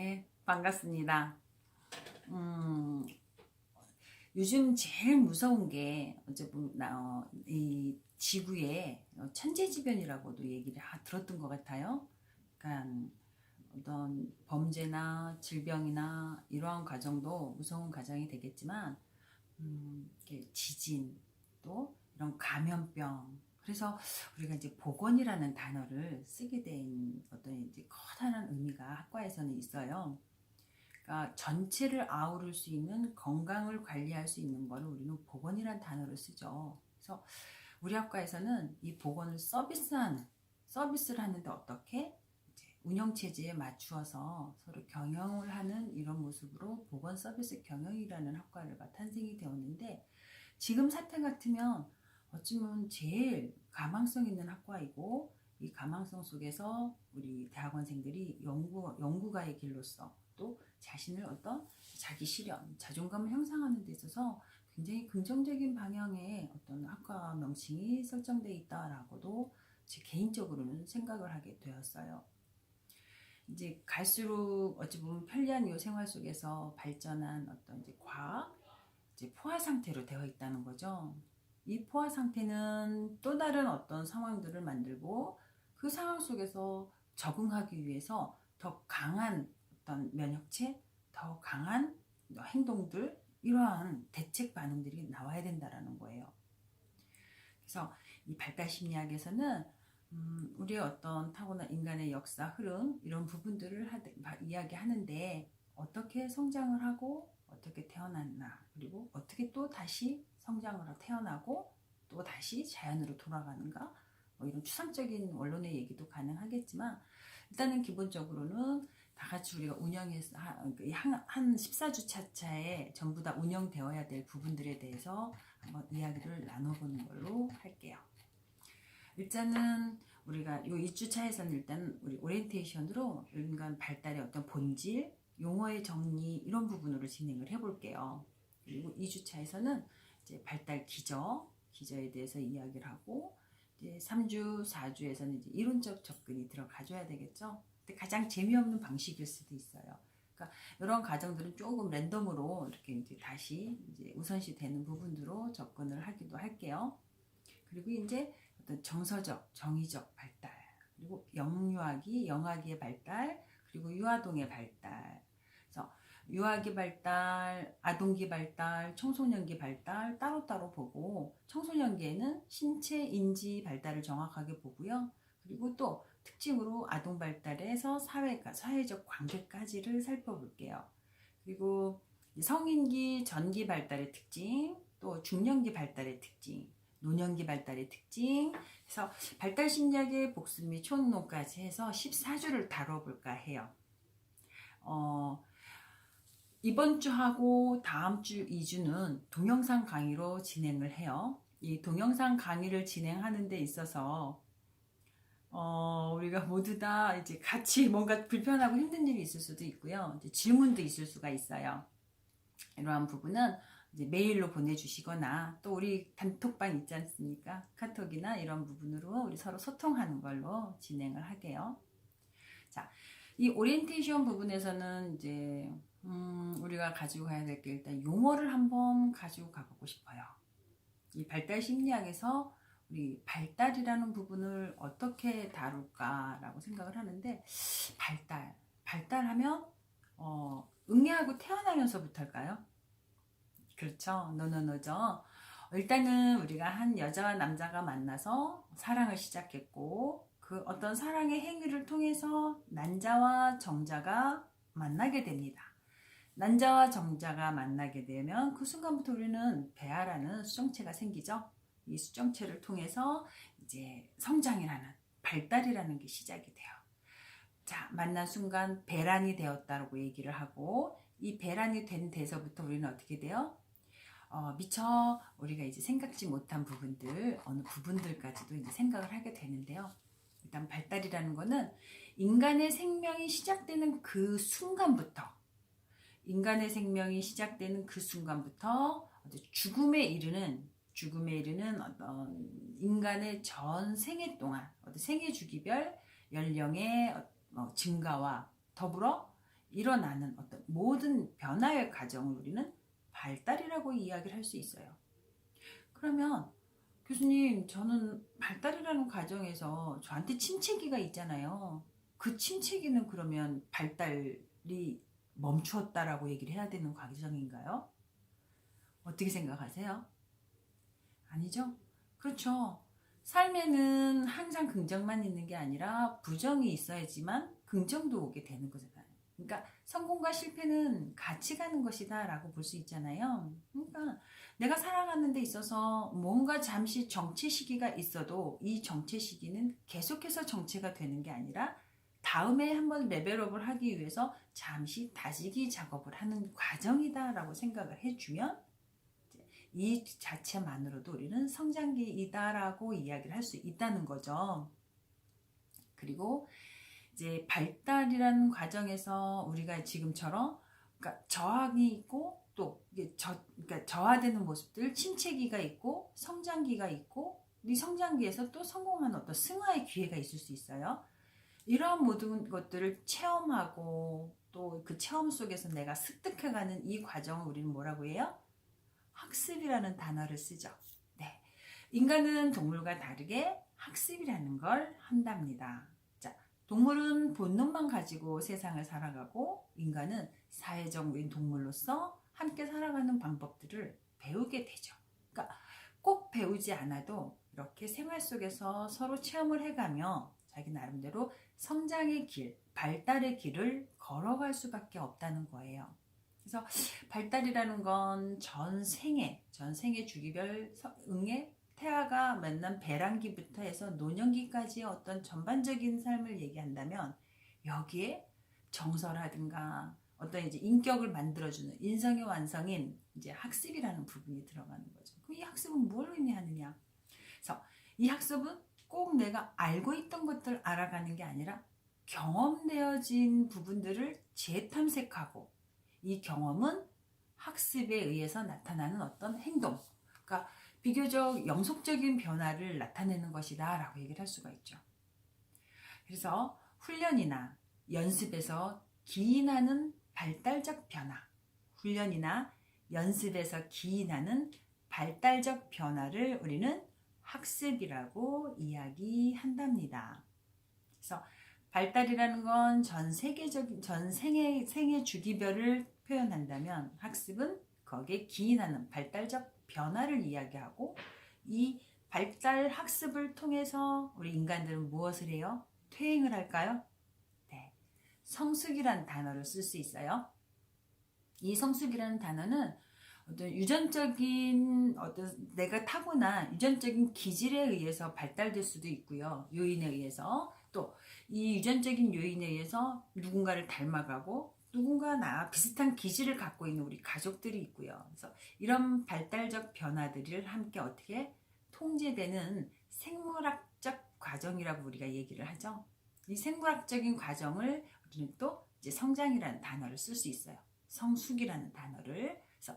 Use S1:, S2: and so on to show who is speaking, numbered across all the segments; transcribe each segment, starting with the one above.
S1: 네, 반갑습니다. 음, 요즘 제일 무서운 게 이 지구에 천재지변이라고도 얘기를 들었던 것 같아요. 그러니까 어떤 범죄나 질병이나 이러한 과정도 무서운 과정이 되겠지만, 이렇게 지진 또 이런 감염병. 그래서 우리가 이제 보건이라는 단어를 쓰게 된 어떤 이제 커다란 의미가 학과에서는 있어요. 그러니까 전체를 아우를 수 있는 건강을 관리할 수 있는 거를 우리는 보건이란 단어를 쓰죠. 그래서 우리 학과에서는 이 보건을 서비스를 하는데 어떻게 이제 운영 체제에 맞추어서 서로 경영을 하는 이런 모습으로 보건 서비스 경영이라는 학과를 탄생이 되었는데, 지금 사태 같으면 어쩌면 제일 가망성 있는 학과이고, 이 가망성 속에서 우리 대학원생들이 연구가의 길로서 또 자신을 어떤 자기 실현, 자존감을 형성하는 데 있어서 굉장히 긍정적인 방향의 어떤 학과 명칭이 설정되어 있다라고도 제 개인적으로는 생각을 하게 되었어요. 이제 갈수록 어찌 보면 편리한 이 생활 속에서 발전한 어떤 이제 과학, 이제 포화 상태로 되어 있다는 거죠. 이 포화 상태는 또 다른 어떤 상황들을 만들고, 그 상황 속에서 적응하기 위해서 더 강한 어떤 면역체, 더 강한 행동들, 이러한 대책 반응들이 나와야 된다라는 거예요. 그래서 이 발달 심리학에서는 우리의 어떤 타고난 인간의 역사, 흐름, 이런 부분들을 이야기하는데, 어떻게 성장을 하고 어떻게 태어났나, 그리고 어떻게 또 다시 성장으로 태어나고 또 다시 자연으로 돌아가는가, 뭐 이런 추상적인 원론의 얘기도 가능하겠지만, 일단은 기본적으로는 다 같이 우리가 운영해서 한 14주 차에 전부 다 운영되어야 될 부분들에 대해서 한번 이야기를 나눠보는 걸로 할게요. 일단은 우리가 요 2주차에서는 일단 우리 오리엔테이션으로 인간 발달의 어떤 본질, 용어의 정리, 이런 부분으로 진행을 해볼게요. 그리고 2주차에서는 이제 발달 기저에 대해서 이야기를 하고, 이제 3주, 4주에서는 이제 이론적 접근이 들어가줘야 되겠죠. 근데 가장 재미없는 방식일 수도 있어요. 그러니까 이런 과정들은 조금 랜덤으로 이렇게 이제 다시 이제 우선시 되는 부분으로 접근을 하기도 할게요. 그리고 이제 어떤 정서적, 정의적 발달, 그리고 영아기의 발달, 그리고 유아동의 발달. 그래서 유아기 발달, 아동기 발달, 청소년기 발달 따로따로 보고, 청소년기에는 신체 인지 발달을 정확하게 보고요. 그리고 또 특징으로 아동 발달에서 사회적 관계까지를 살펴볼게요. 그리고 성인기 전기 발달의 특징, 또 중년기 발달의 특징, 노년기 발달의 특징, 그래서 발달 심리학의 복습 및 초능론까지 해서 14주를 다뤄볼까 해요. 이번 주하고 다음 주 2주는 동영상 강의로 진행을 해요. 이 동영상 강의를 진행하는 데 있어서 우리가 모두 다 이제 같이 뭔가 불편하고 힘든 일이 있을 수도 있고요. 이제 질문도 있을 수가 있어요. 이러한 부분은 이제 메일로 보내주시거나, 또 우리 단톡방 있지 않습니까? 카톡이나 이런 부분으로 우리 서로 소통하는 걸로 진행을 할게요. 자, 이 오리엔테이션 부분에서는 이제 우리가 가지고 가야 될 게, 일단 용어를 한번 가지고 가보고 싶어요. 이 발달 심리학에서 우리 발달이라는 부분을 어떻게 다룰까라고 생각을 하는데, 발달하면 응애하고 태어나면서부터 할까요? 그렇죠. 노노노죠. 일단은 우리가 한 여자와 남자가 만나서 사랑을 시작했고, 그 어떤 사랑의 행위를 통해서 난자와 정자가 만나게 됩니다. 난자와 정자가 만나게 되면 그 순간부터 우리는 배아라는 수정체가 생기죠. 이 수정체를 통해서 이제 성장이라는, 발달이라는 게 시작이 돼요. 자, 만난 순간 배란이 되었다고 얘기를 하고, 이 배란이 된 데서부터 우리는 어떻게 돼요? 미처 우리가 이제 생각지 못한 부분들, 어느 부분들까지도 이제 생각을 하게 되는데요. 일단 발달이라는 거는 인간의 생명이 시작되는 그 순간부터, 죽음에 이르는 어떤 인간의 전 생애 동안, 어떤 생애 주기별 연령의 증가와 더불어 일어나는 어떤 모든 변화의 과정을 우리는 발달이라고 이야기를 할 수 있어요. 그러면 교수님, 저는 발달이라는 과정에서 저한테 침체기가 있잖아요. 그 침체기는 그러면 발달이 멈추었다라고 얘기를 해야 되는 과정인가요? 어떻게 생각하세요? 아니죠? 그렇죠. 삶에는 항상 긍정만 있는 게 아니라 부정이 있어야지만 긍정도 오게 되는 거잖아요. 그러니까 성공과 실패는 같이 가는 것이다 라고 볼 수 있잖아요. 그러니까 내가 살아가는 데 있어서 뭔가 잠시 정체 시기가 있어도 이 정체 시기는 계속해서 정체가 되는 게 아니라 다음에 한번 레벨업을 하기 위해서 잠시 다지기 작업을 하는 과정이다 라고 생각을 해주면 이 자체만으로도 우리는 성장기이다라고 이야기를 할 수 있다는 거죠. 그리고 이제 발달이라는 과정에서 우리가 지금처럼 그러니까 저항이 있고 또 이게 그러니까 저하되는 모습들, 침체기가 있고 성장기가 있고 이 성장기에서 또 성공하는 어떤 승화의 기회가 있을 수 있어요. 이러한 모든 것들을 체험하고 또 그 체험 속에서 내가 습득해가는 이 과정을 우리는 뭐라고 해요? 학습이라는 단어를 쓰죠. 네. 인간은 동물과 다르게 학습이라는 걸 한답니다. 자, 동물은 본능만 가지고 세상을 살아가고 인간은 사회적인 동물로서 함께 살아가는 방법들을 배우게 되죠. 그러니까 꼭 배우지 않아도 이렇게 생활 속에서 서로 체험을 해가며 자기 나름대로 성장의 길, 발달의 길을 걸어갈 수밖에 없다는 거예요. 그래서 발달이라는 건 전 생애 주기별 응애 태아가 만난 배란기부터 해서 노년기까지의 어떤 전반적인 삶을 얘기한다면 여기에 정서라든가 어떤 이제 인격을 만들어주는 인성의 완성인 이제 학습이라는 부분이 들어가는 거죠. 그럼 이 학습은 뭘 의미하느냐? 그래서 이 학습은 꼭 내가 알고 있던 것들 알아가는 게 아니라 경험되어진 부분들을 재탐색하고 이 경험은 학습에 의해서 나타나는 어떤 행동, 그러니까 비교적 영속적인 변화를 나타내는 것이다 라고 얘기를 할 수가 있죠. 그래서 훈련이나 연습에서 기인하는 발달적 변화, 훈련이나 연습에서 기인하는 발달적 변화를 우리는 학습이라고 이야기한답니다. 그래서 발달이라는 건 전 세계적인 전 생애 주기별을 표현한다면 학습은 거기에 기인하는 발달적 변화를 이야기하고 이 발달 학습을 통해서 우리 인간들은 무엇을 해요? 퇴행을 할까요? 네. 성숙이라는 단어를 쓸 수 있어요. 이 성숙이라는 단어는 어떤 유전적인 어떤 내가 타고난 유전적인 기질에 의해서 발달될 수도 있고요. 요인에 의해서 또 이 유전적인 요인에 의해서 누군가를 닮아가고 누군가 나와 비슷한 기질을 갖고 있는 우리 가족들이 있고요. 그래서 이런 발달적 변화들을 함께 어떻게 통제되는 생물학적 과정이라고 우리가 얘기를 하죠. 이 생물학적인 과정을 우리는 또 이제 성장이라는 단어를 쓸 수 있어요. 성숙이라는 단어를. 그래서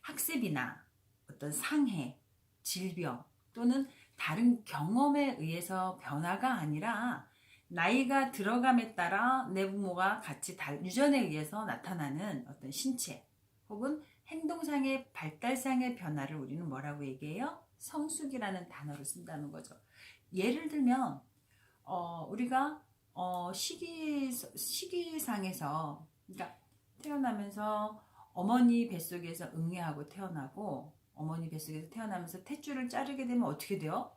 S1: 학습이나 어떤 상해, 질병 또는 다른 경험에 의해서 변화가 아니라 나이가 들어감에 따라 내 부모가 같이 유전에 의해서 나타나는 어떤 신체 혹은 행동상의 발달상의 변화를 우리는 뭐라고 얘기해요? 성숙이라는 단어를 쓴다는 거죠. 예를 들면 우리가 시기상에서 그러니까 태어나면서 어머니 뱃속에서 응애하고 태어나고 어머니 뱃속에서 태어나면서 탯줄을 자르게 되면 어떻게 돼요?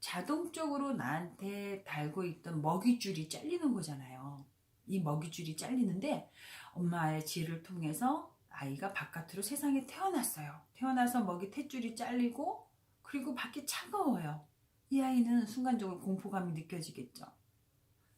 S1: 자동적으로 나한테 달고 있던 먹이줄이 잘리는 거잖아요. 이 먹이줄이 잘리는데 엄마의 지를 통해서 아이가 바깥으로 세상에 태어났어요. 태어나서 먹이 탯줄이 잘리고 그리고 밖이 차가워요. 이 아이는 순간적으로 공포감이 느껴지겠죠.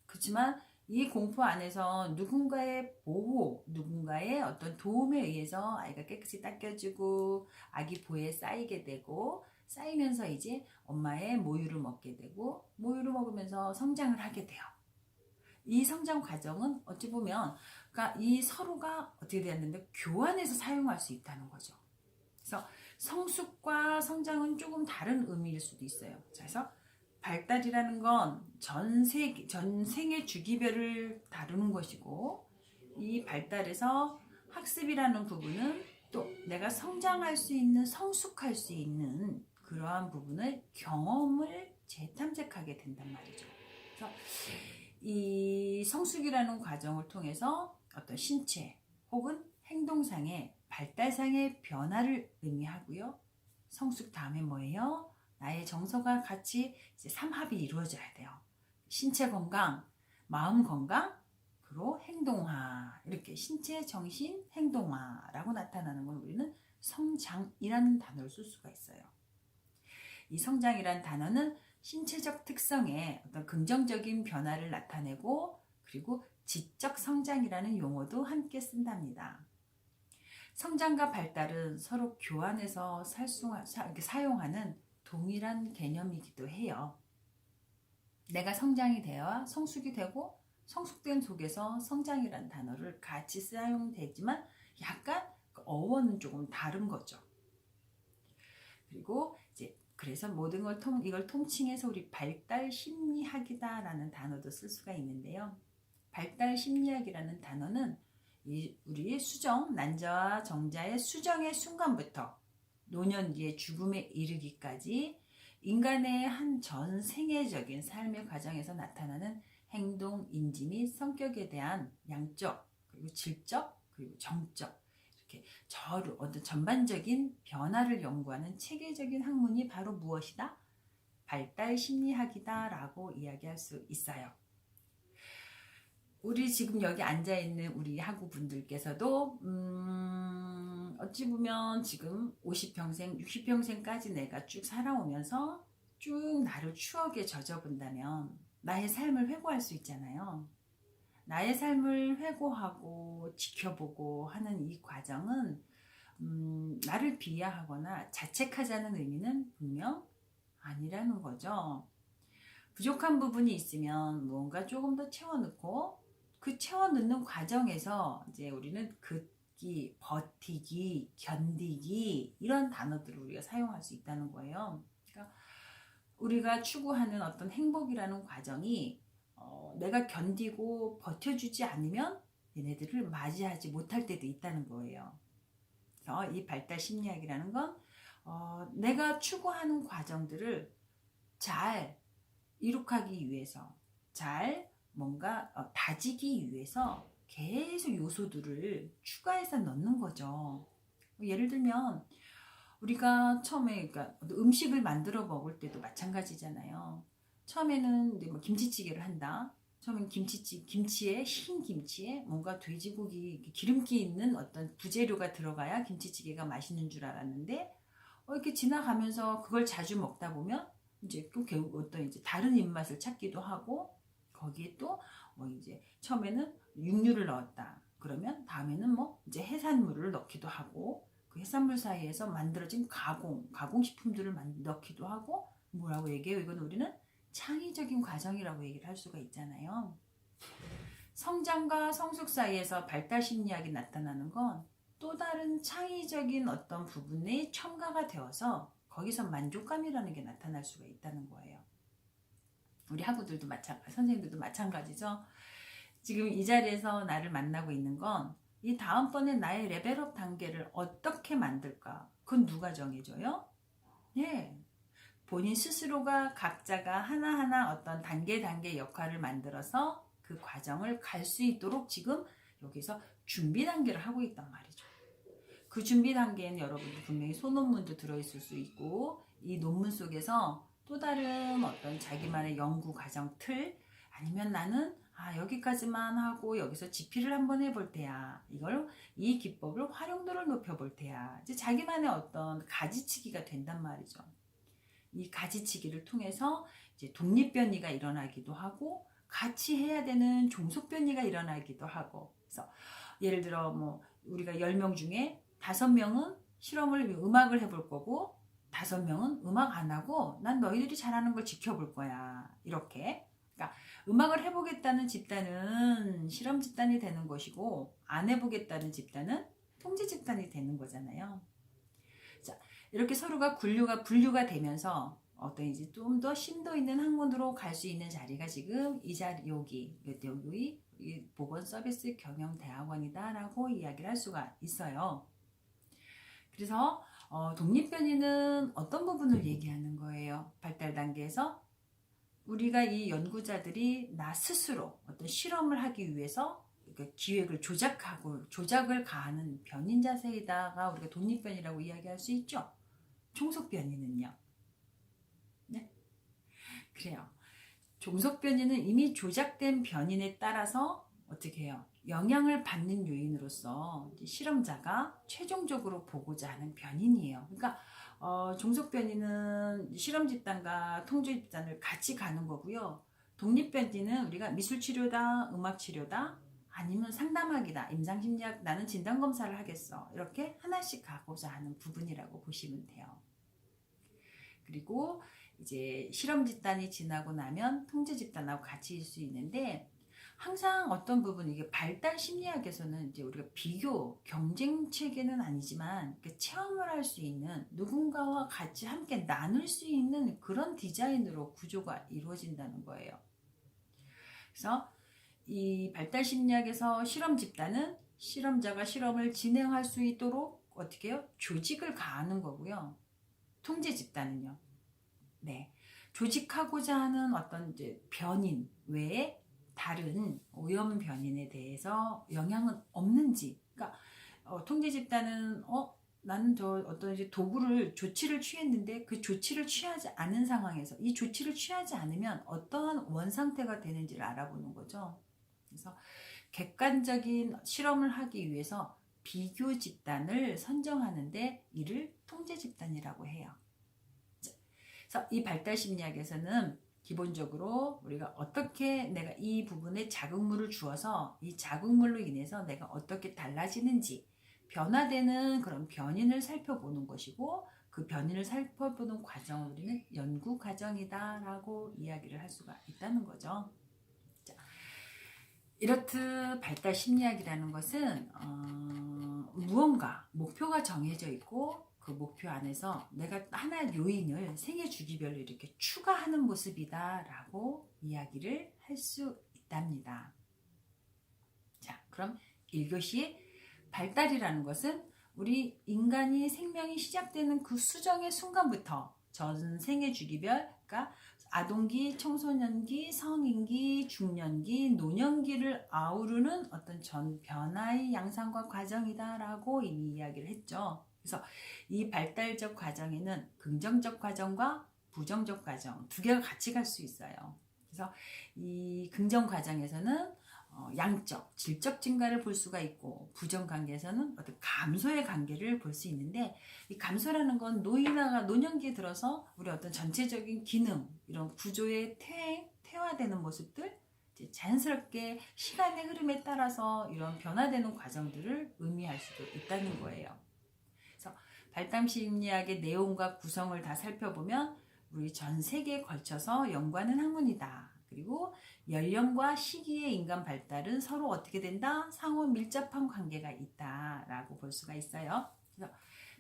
S1: 그렇지만 이 공포 안에서 누군가의 보호, 누군가의 어떤 도움에 의해서 아이가 깨끗이 닦여지고 아기 보에 쌓이게 되고 쌓이면서 이제 엄마의 모유를 먹게 되고 모유를 먹으면서 성장을 하게 돼요. 이 성장 과정은 어찌 보면 그러니까 이 서로가 어떻게 되었는데 교환해서 사용할 수 있다는 거죠. 그래서 성숙과 성장은 조금 다른 의미일 수도 있어요. 그래서 발달이라는 건 전 생애 주기별을 다루는 것이고 이 발달에서 학습이라는 부분은 또 내가 성장할 수 있는, 성숙할 수 있는 그러한 부분을 경험을 재탐색하게 된단 말이죠. 그래서 이 성숙이라는 과정을 통해서 어떤 신체 혹은 행동상의 발달상의 변화를 의미하고요. 성숙 다음에 뭐예요? 나의 정서가 같이 이제 삼합이 이루어져야 돼요. 신체 건강, 마음 건강, 그리고 행동화. 이렇게 신체, 정신, 행동화라고 나타나는 걸 우리는 성장이라는 단어를 쓸 수가 있어요. 이 성장이라는 단어는 신체적 특성에 어떤 긍정적인 변화를 나타내고 그리고 지적 성장이라는 용어도 함께 쓴답니다. 성장과 발달은 서로 교환해서 사용하는 동일한 개념이기도 해요. 내가 성장이 되어 성숙이 되고 성숙된 속에서 성장이라는 단어를 같이 사용되지만 약간 어원은 조금 다른 거죠. 그리고 이제 그래서 모든 걸 이걸 통칭해서 우리 발달 심리학이다라는 단어도 쓸 수가 있는데요. 발달 심리학이라는 단어는 우리의 수정, 난자와 정자의 수정의 순간부터 노년 뒤의 죽음에 이르기까지 인간의 한 전 생애적인 삶의 과정에서 나타나는 행동, 인지 및 성격에 대한 양적, 그리고 질적, 그리고 정적 이렇게 어떤 전반적인 변화를 연구하는 체계적인 학문이 바로 무엇이다? 발달 심리학이다라고 이야기할 수 있어요. 우리 지금 여기 앉아있는 우리 학우분들께서도 어찌 보면 지금 50평생, 60평생까지 내가 쭉 살아오면서 쭉 나를 추억에 젖어본다면 나의 삶을 회고할 수 있잖아요. 나의 삶을 회고하고 지켜보고 하는 이 과정은 나를 비하하거나 자책하자는 의미는 분명 아니라는 거죠. 부족한 부분이 있으면 무언가 조금 더 채워넣고 그 채워넣는 과정에서 이제 우리는 긋기, 버티기, 견디기 이런 단어들을 우리가 사용할 수 있다는 거예요. 그러니까 우리가 추구하는 어떤 행복이라는 과정이 내가 견디고 버텨주지 않으면 얘네들을 맞이하지 못할 때도 있다는 거예요. 그래서 이 발달 심리학이라는 건 내가 추구하는 과정들을 잘 이룩하기 위해서 잘 뭔가 다지기 위해서 계속 요소들을 추가해서 넣는 거죠. 예를 들면 우리가 처음에 그러니까 음식을 만들어 먹을 때도 마찬가지잖아요. 처음에는 이제 뭐 김치찌개를 한다. 처음엔 김치에 흰 김치에 뭔가 돼지고기 기름기 있는 어떤 부재료가 들어가야 김치찌개가 맛있는 줄 알았는데 이렇게 지나가면서 그걸 자주 먹다 보면 이제 또 결국 어떤 이제 다른 입맛을 찾기도 하고 거기에 또 이제 처음에는 육류를 넣었다. 그러면 다음에는 뭐 이제 해산물을 넣기도 하고 그 해산물 사이에서 만들어진 가공식품들을 넣기도 하고 뭐라고 얘기해요? 이건 우리는 창의적인 과정이라고 얘기를 할 수가 있잖아요. 성장과 성숙 사이에서 발달 심리학이 나타나는 건 또 다른 창의적인 어떤 부분에 첨가가 되어서 거기서 만족감이라는 게 나타날 수가 있다는 거예요. 우리 학우들도 선생님들도 마찬가지죠. 지금 이 자리에서 나를 만나고 있는 건 이 다음번에 나의 레벨업 단계를 어떻게 만들까? 그건 누가 정해줘요? 예. 본인 스스로가 각자가 하나하나 어떤 단계 역할을 만들어서 그 과정을 갈 수 있도록 지금 여기서 준비 단계를 하고 있단 말이죠. 그 준비 단계에는 여러분들 분명히 소논문도 들어있을 수 있고 이 논문 속에서 또 다른 어떤 자기만의 연구 과정 틀 아니면 나는 여기까지만 하고 여기서 집필을 한번 해볼 테야. 이 기법을 활용도를 높여볼 테야. 이제 자기만의 어떤 가지치기가 된단 말이죠. 이 가지치기를 통해서 이제 독립변이가 일어나기도 하고 같이 해야 되는 종속변이가 일어나기도 하고 그래서 예를 들어 뭐 우리가 10명 중에 5명은 음악을 해볼 거고 5명은 음악 안 하고 난 너희들이 잘하는 걸 지켜볼 거야. 이렇게. 그러니까 음악을 해보겠다는 집단은 실험 집단이 되는 것이고 안 해보겠다는 집단은 통제 집단이 되는 거잖아요. 자, 이렇게 서로가 분류가 되면서 어떤 이제 좀 더 심도 있는 학문으로 갈 수 있는 자리가 지금 이 자리 여기 이 보건서비스 경영대학원이다라고 이야기를 할 수가 있어요. 그래서 독립변이는 어떤 부분을 얘기하는 거예요? 발달 단계에서 우리가 이 연구자들이 나 스스로 어떤 실험을 하기 위해서 기획을 조작을 가하는 변인 자세이다가 우리가 독립변이라고 이야기할 수 있죠. 종속변이는요. 네, 그래요. 종속변이는 이미 조작된 변인에 따라서 어떻게 해요? 영향을 받는 요인으로서 실험자가 최종적으로 보고자 하는 변인이에요. 그러니까 종속변이는 실험 집단과 통제 집단을 같이 가는 거고요. 독립변이는 우리가 미술치료다, 음악치료다, 아니면 상담학이다, 임상심리학, 나는 진단검사를 하겠어. 이렇게 하나씩 가고자 하는 부분이라고 보시면 돼요. 그리고 이제 실험 집단이 지나고 나면 통제 집단하고 같이 있을 수 있는데, 항상 어떤 부분, 이게 발달 심리학에서는 이제 우리가 비교, 경쟁 체계는 아니지만 체험을 할 수 있는, 누군가와 같이 함께 나눌 수 있는 그런 디자인으로 구조가 이루어진다는 거예요. 그래서 이 발달 심리학에서 실험 집단은 실험자가 실험을 진행할 수 있도록 어떻게 해요? 조직을 가하는 거고요. 통제 집단은요. 네. 조직하고자 하는 어떤 이제 변인 외에 다른 오염 변인에 대해서 영향은 없는지. 그러니까 통제 집단은 나는 저 어떤 이제 도구를 조치를 취했는데 그 조치를 취하지 않은 상황에서 이 조치를 취하지 않으면 어떠한 원 상태가 되는지를 알아보는 거죠. 그래서 객관적인 실험을 하기 위해서 비교 집단을 선정하는데 이를 통제 집단이라고 해요. 그래서 이 발달 심리학에서는 기본적으로 우리가 어떻게 내가 이 부분에 자극물을 주어서 이 자극물로 인해서 내가 어떻게 달라지는지 변화되는 그런 변인을 살펴보는 것이고, 그 변인을 살펴보는 과정을 우리는 연구 과정이다라고 이야기를 할 수가 있다는 거죠. 자, 이렇듯 발달 심리학이라는 것은 무언가 목표가 정해져 있고 그 목표 안에서 내가 하나의 요인을 생애 주기별로 이렇게 추가하는 모습이다라고 이야기를 할 수 있답니다. 자, 그럼 1교시 발달이라는 것은 우리 인간이 생명이 시작되는 그 수정의 순간부터 전 생애 주기별, 그러니까 아동기, 청소년기, 성인기, 중년기, 노년기를 아우르는 어떤 전 변화의 양상과 과정이다라고 이미 이야기를 했죠. 그래서 이 발달적 과정에는 긍정적 과정과 부정적 과정 두 개가 같이 갈 수 있어요. 그래서 이 긍정 과정에서는 양적, 질적 증가를 볼 수가 있고, 부정 관계에서는 어떤 감소의 관계를 볼 수 있는데, 이 감소라는 건 노년기에 들어서 우리 어떤 전체적인 기능, 이런 구조의 퇴화되는 모습들, 자연스럽게 시간의 흐름에 따라서 이런 변화되는 과정들을 의미할 수도 있다는 거예요. 그래서 발달 심리학의 내용과 구성을 다 살펴보면 우리 전 세계에 걸쳐서 연구하는 학문이다. 그리고 연령과 시기의 인간 발달은 서로 어떻게 된다? 상호 밀접한 관계가 있다라고 볼 수가 있어요. 그래서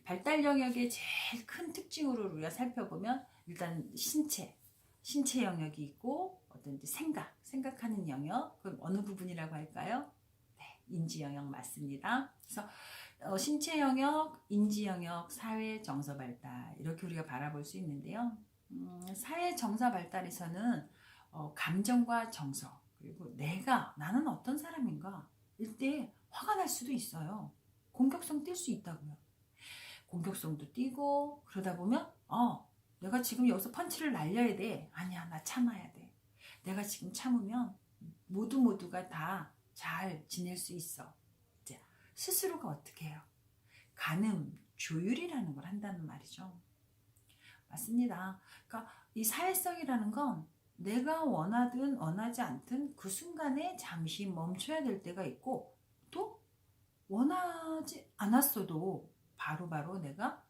S1: 발달 영역의 제일 큰 특징으로 우리가 살펴보면 일단 신체 영역이 있고 어떤 생각하는 영역, 그럼 어느 부분이라고 할까요? 네, 인지 영역 맞습니다. 그래서 신체 영역, 인지 영역, 사회 정서 발달 이렇게 우리가 바라볼 수 있는데요. 사회 정서 발달에서는 감정과 정서, 그리고 나는 어떤 사람인가 이때 화가 날 수도 있어요. 공격성 뛸 수 있다고요. 공격성도 띄고 그러다 보면 내가 지금 여기서 펀치를 날려야 돼. 아니야, 나 참아야 돼. 내가 지금 참으면 모두가 다 잘 지낼 수 있어. 이제 스스로가 어떻게 해요? 가늠, 조율이라는 걸 한다는 말이죠. 맞습니다. 그러니까 이 사회성이라는 건 내가 원하든 원하지 않든 그 순간에 잠시 멈춰야 될 때가 있고, 또 원하지 않았어도 바로바로 내가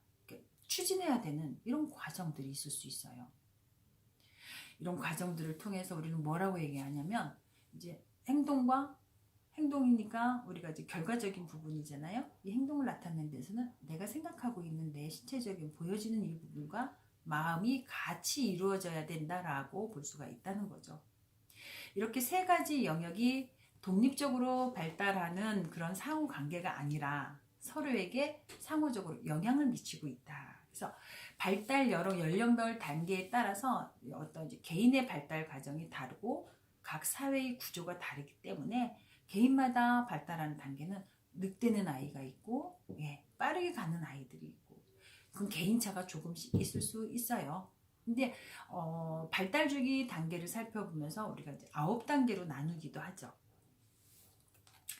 S1: 추진해야 되는 이런 과정들이 있을 수 있어요. 이런 과정들을 통해서 우리는 뭐라고 얘기하냐면, 이제 행동이니까 우리가 이제 결과적인 부분이잖아요. 이 행동을 나타내는 데서는 내가 생각하고 있는 내 신체적인 보여지는 이 부분과 마음이 같이 이루어져야 된다라고 볼 수가 있다는 거죠. 이렇게 세 가지 영역이 독립적으로 발달하는 그런 상호 관계가 아니라 서로에게 상호적으로 영향을 미치고 있다. 그래서 발달 여러 연령별 단계에 따라서 어떤 이제 개인의 발달 과정이 다르고 각 사회의 구조가 다르기 때문에 개인마다 발달하는 단계는 늑대는 아이가 있고 빠르게 가는 아이들이 있고 그건 개인차가 조금씩 있을 수 있어요. 근데 발달 주기 단계를 살펴보면서 우리가 이제 9단계로 나누기도 하죠.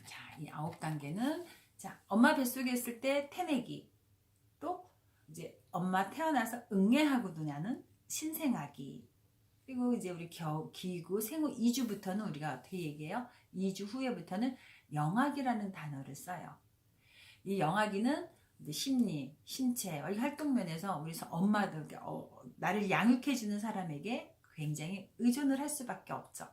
S1: 자, 이 9단계는 자, 엄마 뱃속에 있을 때 태내기, 또 이제 엄마 태어나서 응애하고 누냐는 신생아기, 그리고 이제 우리 기구 생후 2주부터는 우리가 어떻게 얘기해요? 2주 후에부터는 영아기라는 단어를 써요. 이 영아기는 이제 심리, 신체, 활동면에서 우리 엄마들, 나를 양육해주는 사람에게 굉장히 의존을 할 수밖에 없죠.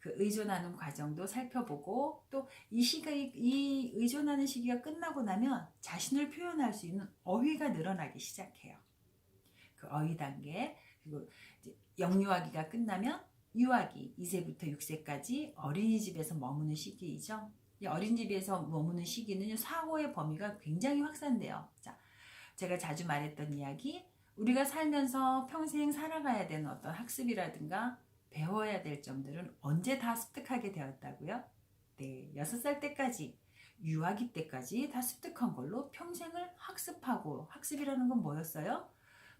S1: 그 의존하는 과정도 살펴보고 또 이 의존하는 시기가 끝나고 나면 자신을 표현할 수 있는 어휘가 늘어나기 시작해요. 그 어휘 단계, 그리고 이제 영유아기가 끝나면 유아기, 2세부터 6세까지 어린이집에서 머무는 시기이죠. 이 어린이집에서 머무는 시기는 사고의 범위가 굉장히 확산돼요. 자, 제가 자주 말했던 이야기, 우리가 살면서 평생 살아가야 되는 어떤 학습이라든가 배워야 될 점들은 언제 다 습득하게 되었다고요? 네, 6살 때까지, 유아기 때까지 다 습득한 걸로 평생을 학습하고, 학습이라는 건 뭐였어요?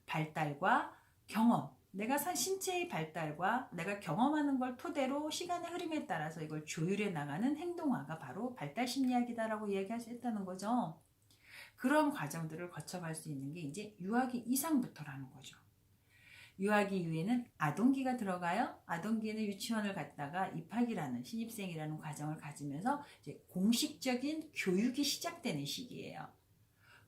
S1: 발달과 경험, 내가 산 신체의 발달과 내가 경험하는 걸 토대로 시간의 흐름에 따라서 이걸 조율해 나가는 행동화가 바로 발달 심리학이다라고 이야기할 수 있다는 거죠. 그런 과정들을 거쳐갈 수 있는 게 이제 유아기 이상부터라는 거죠. 유아기 이후에는 아동기가 들어가요. 아동기에는 유치원을 갔다가 입학이라는 신입생이라는 과정을 가지면서 이제 공식적인 교육이 시작되는 시기예요.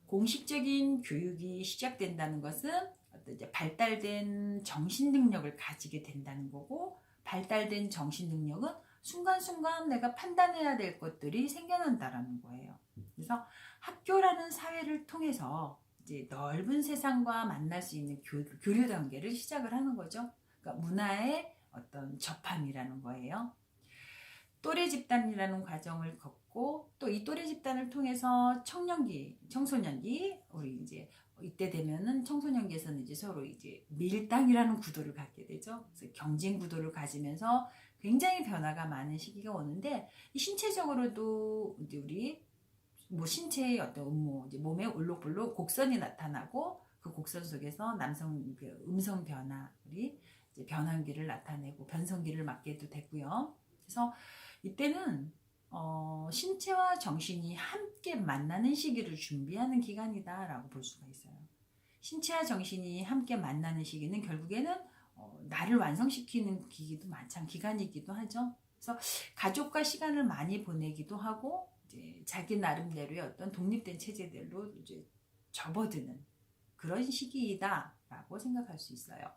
S1: 공식적인 교육이 시작된다는 것은 어떤 이제 발달된 정신 능력을 가지게 된다는 거고, 발달된 정신 능력은 순간순간 내가 판단해야 될 것들이 생겨난다라는 거예요. 그래서 학교라는 사회를 통해서 이제 넓은 세상과 만날 수 있는 교류 단계를 시작을 하는 거죠. 그러니까 문화의 어떤 접함이라는 거예요. 또래 집단이라는 과정을 겪고 또 이 또래 집단을 통해서 청년기, 청소년기, 우리 이제 이때 되면은 청소년기에서는 이제 서로 이제 밀당이라는 구도를 갖게 되죠. 그래서 경쟁 구도를 가지면서 굉장히 변화가 많은 시기가 오는데 이 신체적으로도 이제 우리 뭐 신체의 어떤 이제 몸에 울룩불룩 곡선이 나타나고 그 곡선 속에서 남성 그 음성 변화들이 이제 변환기를 나타내고 변성기를 맞게도 되고요. 그래서 이때는 신체와 정신이 함께 만나는 시기를 준비하는 기간이다라고 볼 수가 있어요. 신체와 정신이 함께 만나는 시기는 결국에는 나를 완성시키는 기간이기도 하죠. 그래서 가족과 시간을 많이 보내기도 하고 이제 자기 나름대로의 어떤 독립된 체제들로 이제 접어드는 그런 시기이다라고 생각할 수 있어요.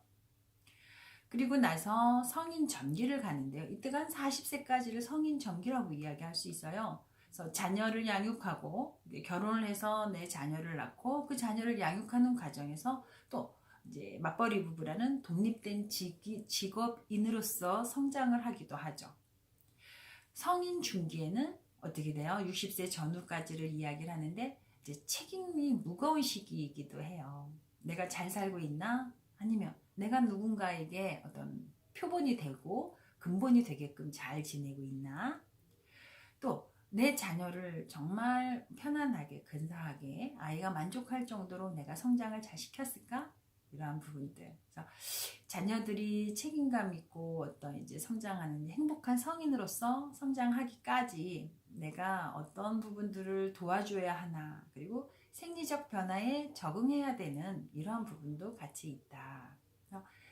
S1: 그리고 나서 성인 전기를 가는데요. 이때가 한 40세까지를 성인 전기라고 이야기할 수 있어요. 그래서 자녀를 양육하고 결혼을 해서 내 자녀를 낳고 그 자녀를 양육하는 과정에서 또 이제 맞벌이 부부라는 독립된 직업인으로서 성장을 하기도 하죠. 성인 중기에는 어떻게 돼요? 60세 전후까지를 이야기를 하는데 이제 책임이 무거운 시기이기도 해요. 내가 잘 살고 있나? 아니면 내가 누군가에게 어떤 표본이 되고 근본이 되게끔 잘 지내고 있나? 또 내 자녀를 정말 편안하게 근사하게 아이가 만족할 정도로 내가 성장을 잘 시켰을까? 이러한 부분들. 그래서 자녀들이 책임감 있고 어떤 이제 성장하는 행복한 성인으로서 성장하기까지 내가 어떤 부분들을 도와줘야 하나, 그리고 생리적 변화에 적응해야 되는 이러한 부분도 같이 있다.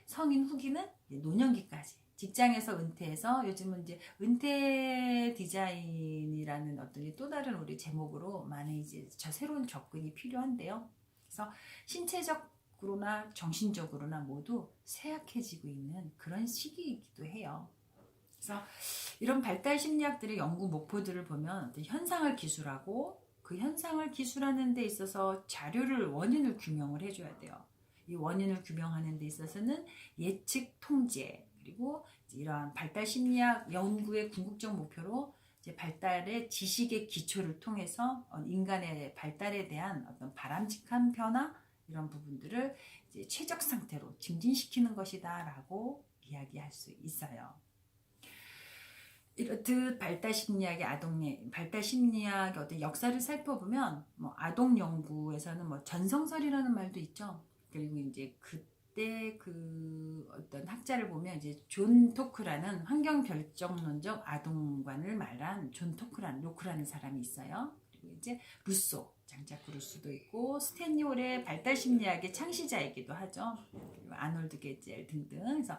S1: 성인 후기는 노년기까지 직장에서 은퇴해서 요즘은 이제 은퇴 디자인이라는 어떤 또 다른 우리 제목으로 많은 이제 새로운 접근이 필요한데요. 그래서 신체적으로나 정신적으로나 모두 쇠약해지고 있는 그런 시기이기도 해요. 그래서 이런 발달 심리학들의 연구 목표들을 보면 어떤 현상을 기술하고 그 현상을 기술하는 데 있어서 원인을 규명을 해줘야 돼요. 이 원인을 규명하는 데 있어서는 예측 통제, 그리고 이러한 발달 심리학 연구의 궁극적 목표로 이제 발달의 지식의 기초를 통해서 인간의 발달에 대한 어떤 바람직한 변화 이런 부분들을 이제 최적 상태로 증진시키는 것이다라고 이야기할 수 있어요. 이렇듯 발달 심리학의 어떤 역사를 살펴보면 뭐 아동 연구에서는 뭐 전성설이라는 말도 있죠. 그리고 이제 그때 그 어떤 학자를 보면 이제 존 토크라는 환경 결정론적 아동관을 말한 존 로크라는 사람이 있어요. 그리고 이제 루소, 장자크 루소도 있고 스탠리 홀의 발달 심리학의 창시자이기도 하죠. 그리고 아놀드 게젤 등등. 그래서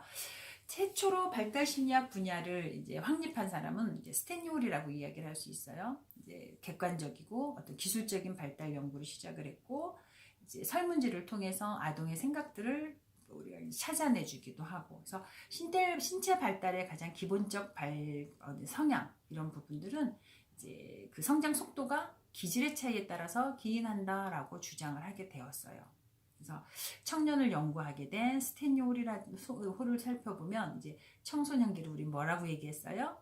S1: 최초로 발달 심리학 분야를 이제 확립한 사람은 이제 스탠리 홀이라고 이야기를 할 수 있어요. 이제 객관적이고 어떤 기술적인 발달 연구를 시작을 했고, 이제 설문지를 통해서 아동의 생각들을 우리가 찾아내주기도 하고, 그래서 신체 발달의 가장 기본적 성향 이런 부분들은 이제 그 성장 속도가 기질의 차이에 따라서 기인한다라고 주장을 하게 되었어요. 그래서 청년을 연구하게 된 스탠리 홀을 살펴보면 이제 청소년기를 우리 뭐라고 얘기했어요?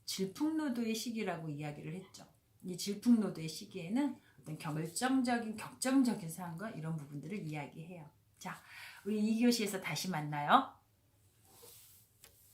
S1: 질풍노도의 시기라고 이야기를 했죠. 이 질풍노도의 시기에는 어떤 격정적인 사항과 이런 부분들을 이야기해요. 자, 우리 2교시에서 다시 만나요.